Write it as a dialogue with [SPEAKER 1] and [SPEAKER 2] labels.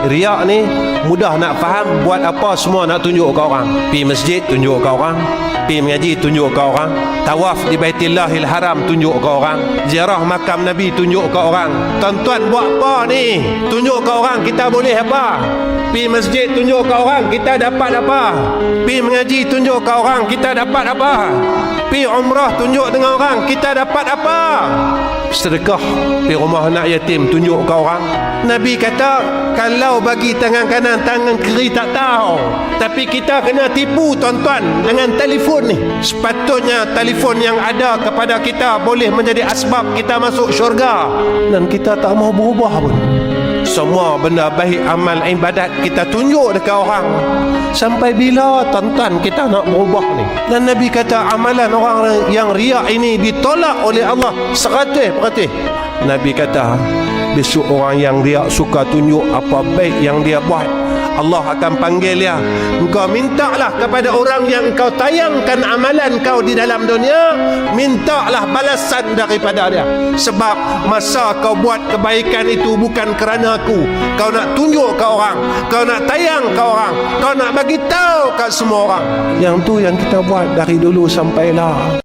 [SPEAKER 1] riak ni mudah nak faham. Buat apa semua nak tunjuk ke orang. Pi masjid tunjuk ke orang, pi mengaji tunjuk ke orang, tawaf di Baitillahil Haram tunjuk ke orang, ziarah makam Nabi tunjuk ke orang. Tuan-tuan buat apa ni? Tunjuk ke orang kita boleh apa? Pi masjid tunjuk ke orang kita dapat apa? Pi mengaji tunjuk ke orang kita dapat apa? Pi umrah tunjuk dengan orang kita dapat apa? Sedekah pi rumah anak yatim tunjuk ke orang. Nabi kata kalau bagi tangan kanan tangan kiri tak tahu, tapi kita kena tipu tuan-tuan dengan telefon ni. Sepatutnya telefon yang ada kepada kita boleh menjadi asbab kita masuk syurga, dan kita tak mau berubah pun. Semua benda baik amal ibadat kita tunjuk dekat orang. Sampai bila tuan-tuan kita nak berubah ni? Dan Nabi kata amalan orang yang riak ini ditolak oleh Allah 100%. Nabi kata besok orang yang riak suka tunjuk apa baik yang dia buat, Allah akan panggil dia. Engkau mintalah kepada orang yang engkau tayangkan amalan kau di dalam dunia, mintalah balasan daripada dia. Sebab masa kau buat kebaikan itu bukan kerana aku. Kau nak tunjuk ke orang, kau nak tayang ke orang, kau nak bagi tahu kat semua orang. Yang tu yang kita buat dari dulu sampai lah.